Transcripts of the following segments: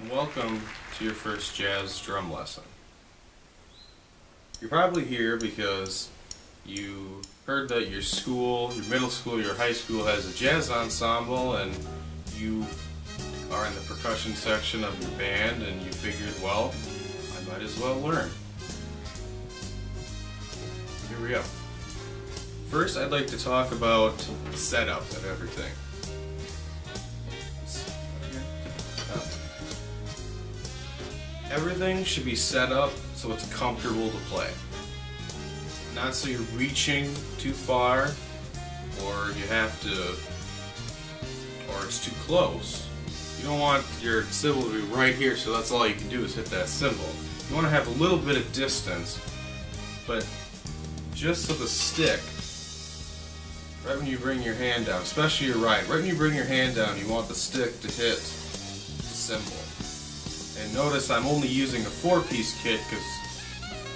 Welcome to your first jazz drum lesson. You're probably here because you heard that your school, your middle school, your high school has a jazz ensemble and you are in the percussion section of your band and you figured, well, I might as well learn. Here we go. First, I'd like to talk about the setup of everything. Everything should be set up so it's comfortable to play. Not so you're reaching too far, or you have to, or it's too close. You don't want your cymbal to be right here, so that's all you can do is hit that cymbal. You want to have a little bit of distance, but just so the stick, right when you bring your hand down, especially your right when you bring your hand down, you want the stick to hit the cymbal. And notice I'm only using a 4-piece kit because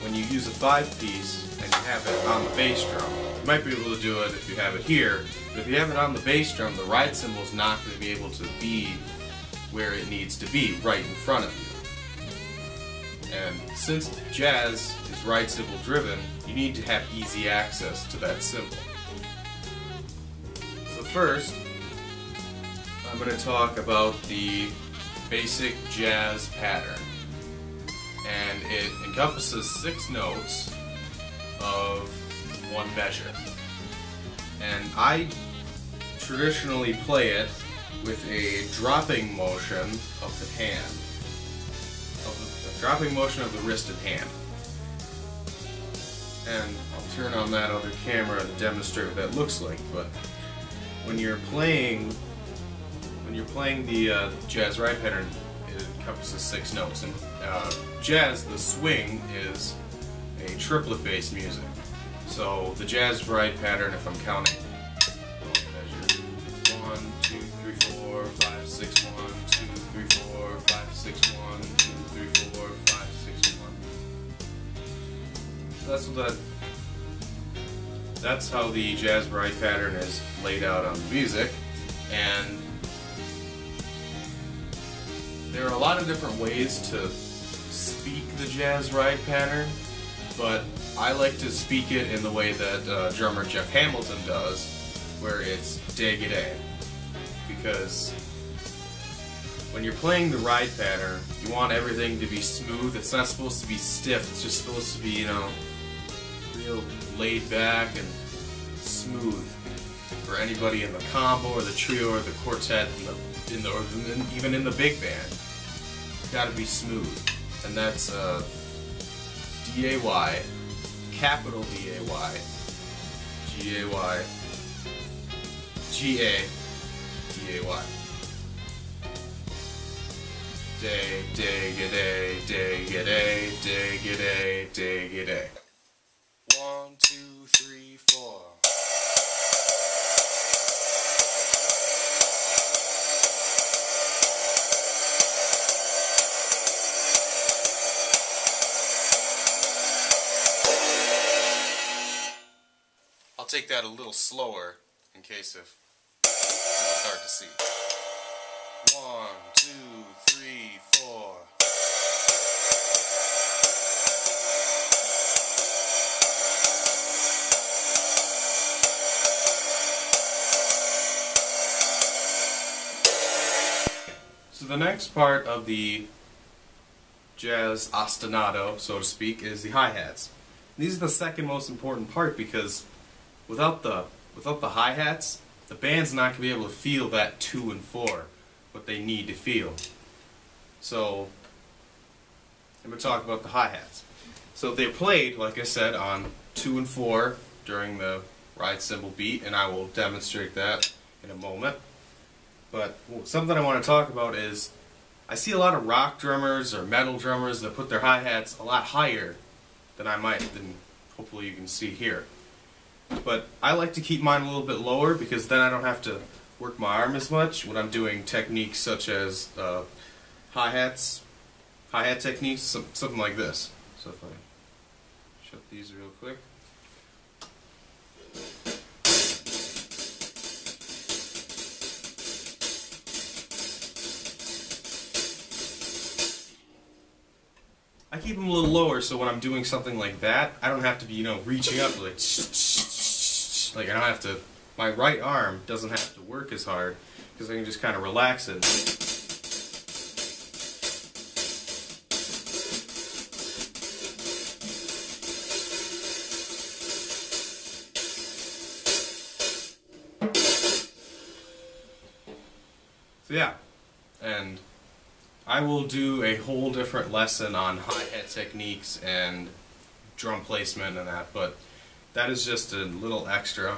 when you use a 5-piece and you have it on the bass drum, you might be able to do it if you have it here, but if you have it on the bass drum, the ride cymbal is not going to be able to be where it needs to be, right in front of you. And since jazz is ride cymbal driven, you need to have easy access to that cymbal. So first, I'm going to talk about the basic jazz pattern, and it encompasses 6 notes of 1 measure, and I traditionally play it with a dropping motion of the hand, a dropping motion of the wristed hand. And I'll turn on that other camera to demonstrate what that looks like. But when you're playing the jazz ride pattern, it encompasses 6 notes. And jazz, the swing, is a triplet bass music. So the jazz ride pattern, if I'm counting, measure 1, 2, 3, 4, 5, 6, 1, 2, 3, 4, 5, 6, 1, 2, 3, 4, 5, 6, 1. That's how the jazz ride pattern is laid out on the music. And there are a lot of different ways to speak the jazz ride pattern, but I like to speak it in the way that drummer Jeff Hamilton does, where it's day-a-day. Because when you're playing the ride pattern, you want everything to be smooth. It's not supposed to be stiff, it's just supposed to be, you know, real laid back and smooth for anybody in the combo or the trio or the quartet even in the big band. It's got to be smooth, and that's D-A-Y, capital D-A-Y, G-A-Y, G-A-D-A-Y. Day, day-ga-day, day-ga-day, day-ga-day, day-ga-day. 1, 2, 3, 4. I'll take that a little slower in case if it's hard to see. 1, 2, 3, 4. So the next part of the jazz ostinato, so to speak, is the hi-hats. These are the second most important part because without the hi-hats, the band's not going to be able to feel that 2 and 4, what they need to feel. So I'm going to talk about the hi-hats. So they're played, like I said, on 2 and 4 during the ride cymbal beat, and I will demonstrate that in a moment. But something I want to talk about is I see a lot of rock drummers or metal drummers that put their hi-hats a lot higher than hopefully you can see here. But I like to keep mine a little bit lower because then I don't have to work my arm as much when I'm doing techniques such as hi-hat techniques, something like this. So if I shut these real quick. I keep them a little lower so when I'm doing something like that, I don't have to be, reaching up like I don't have to, my right arm doesn't have to work as hard because I can just kind of relax it. So yeah, and I will do a whole different lesson on hi-hat techniques and drum placement and that, but that is just a little extra.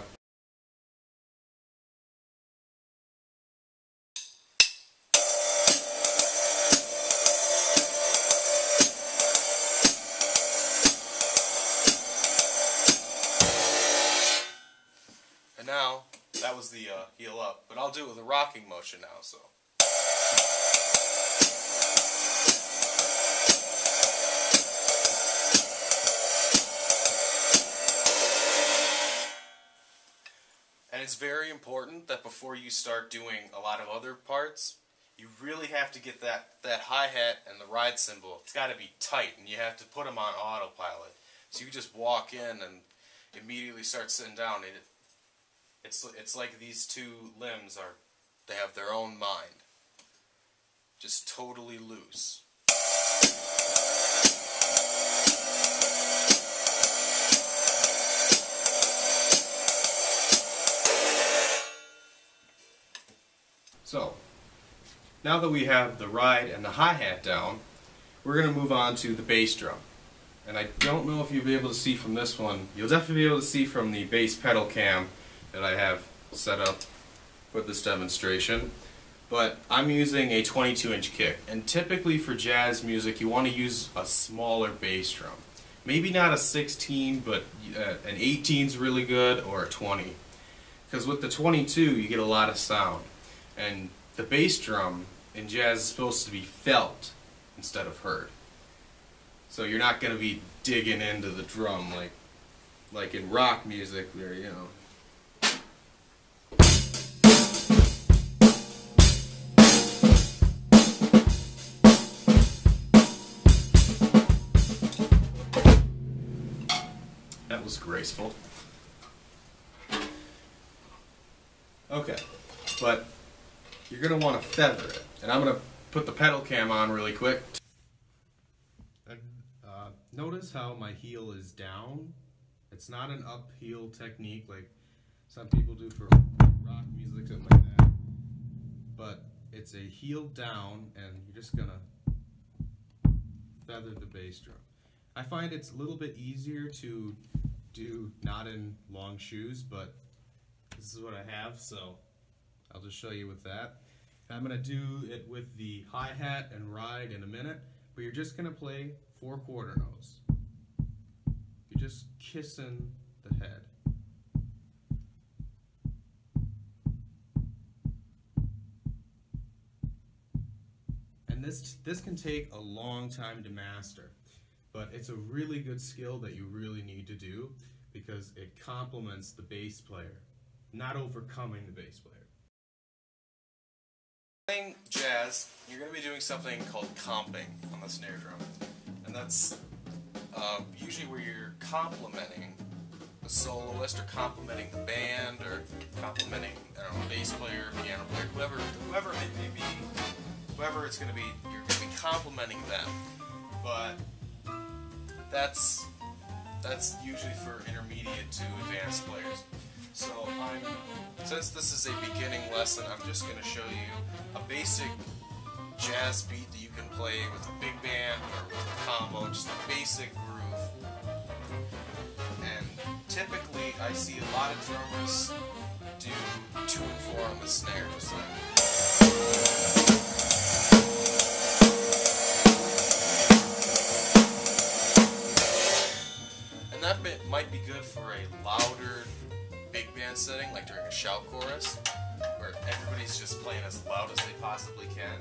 And now, that was the heel up, but I'll do it with a rocking motion now, so. And it's very important that before you start doing a lot of other parts, you really have to get that hi-hat and the ride cymbal. It's got to be tight, and you have to put them on autopilot. So you just walk in and immediately start sitting down. It's like these two limbs they have their own mind. Just totally loose. So, now that we have the ride and the hi-hat down, we're going to move on to the bass drum. And I don't know if you'll be able to see from this one. You'll definitely be able to see from the bass pedal cam that I have set up for this demonstration. But I'm using a 22-inch kick. And typically for jazz music, you want to use a smaller bass drum. Maybe not a 16, but an 18 is really good, or a 20. Because with the 22, you get a lot of sound. And the bass drum in jazz is supposed to be felt instead of heard. So you're not going to be digging into the drum like in rock music where, That was graceful. Okay, but you're going to want to feather it. And I'm going to put the pedal cam on really quick. And, notice how my heel is down. It's not an up heel technique like some people do for rock music, something like that. But it's a heel down, and you're just going to feather the bass drum. I find it's a little bit easier to do not in long shoes, but this is what I have, so I'll just show you with that. I'm going to do it with the hi-hat and ride in a minute, but you're just going to play 4 quarter notes. You're just kissing the head. And this can take a long time to master, but it's a really good skill that you really need to do because it complements the bass player, not overcoming the bass player. Playing jazz, you're going to be doing something called comping on the snare drum. And that's usually where you're complementing the soloist or complementing the band or complementing, bass player, piano player, whoever it may be, whoever it's going to be, you're going to be complimenting them. But that's usually for intermediate to advanced players. So since this is a beginning lesson, I'm just going to show you a basic jazz beat that you can play with a big band or with a combo, just a basic groove. And typically I see a lot of drummers do 2 and 4 on the snare, just like. And that bit might be good for a louder big band setting, like during a shout chorus, where everybody's just playing as loud as they possibly can.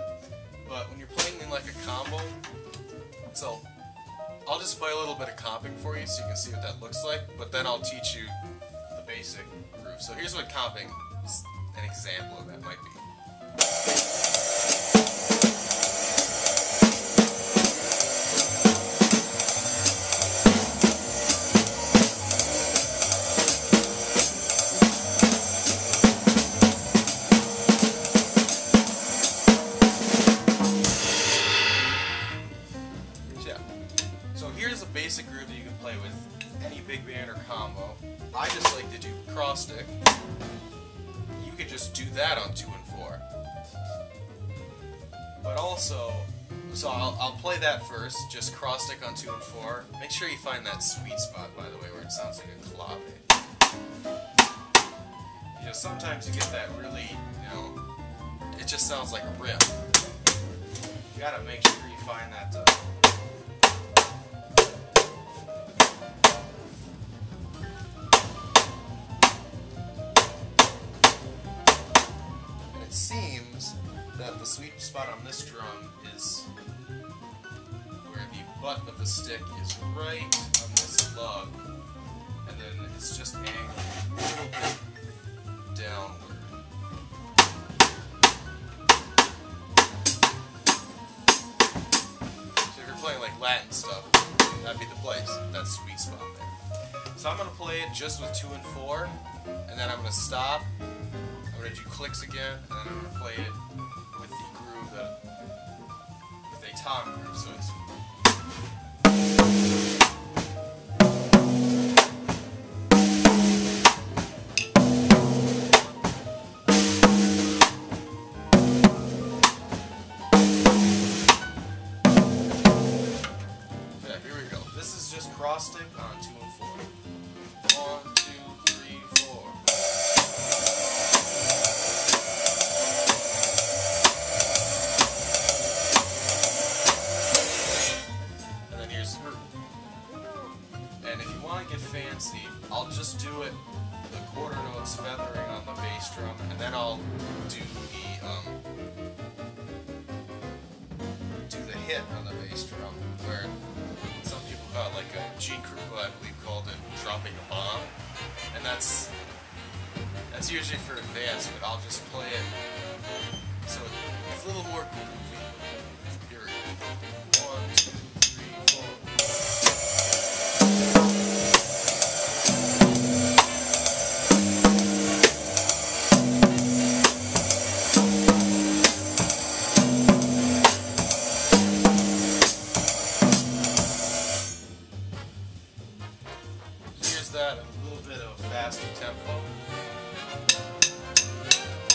But when you're playing in like a combo, so I'll just play a little bit of comping for you so you can see what that looks like, but then I'll teach you the basic groove. So here's what comping, an example of that might be. basic groove that you can play with any big band or combo. I just like to do cross stick. You could just do that on 2 and 4. But also, so I'll play that first, just cross stick on 2 and 4. Make sure you find that sweet spot, by the way, where it sounds like a clave. You know, sometimes you get that really, you know, it just sounds like a riff. You gotta make sure you find that. And it seems that the sweet spot on this drum is where the butt of the stick is right on this lug, and then it's just angled a little bit downward. So if you're playing like Latin stuff, that'd be the place, that sweet spot there. So I'm going to play it just with 2 and 4, and then I'm going to stop, I'm going to do clicks again, and then I'm going to play it with the groove with a tom groove, so it's cross stick on 2 and 4. 1, 2, 3, 4. And then here's the groove. And if you want to get fancy, I'll just do it the quarter notes feathering on the bass drum, and then I'll do the hit on the bass drum, where some people call it, like Gene Krupa, I believe, called it dropping a bomb, and that's usually for advanced, but I'll just play it so it's a little more groovy. Here we go. 1, 2, 3, 4. That a little bit of faster tempo.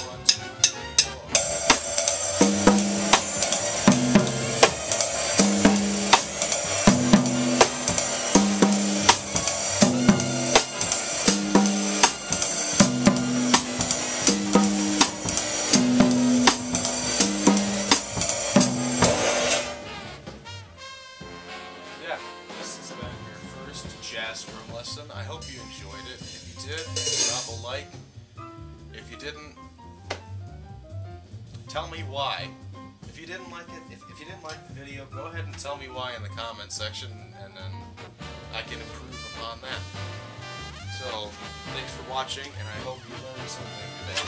1, 2, 3, 4. Yeah, this has been your first jazz drum lesson. I hope you enjoyed it. If you did, drop a like. If you didn't, tell me why. If you didn't like it, if you didn't like the video, go ahead and tell me why in the comment section, and then I can improve upon that. So, thanks for watching, and I hope you learned something today.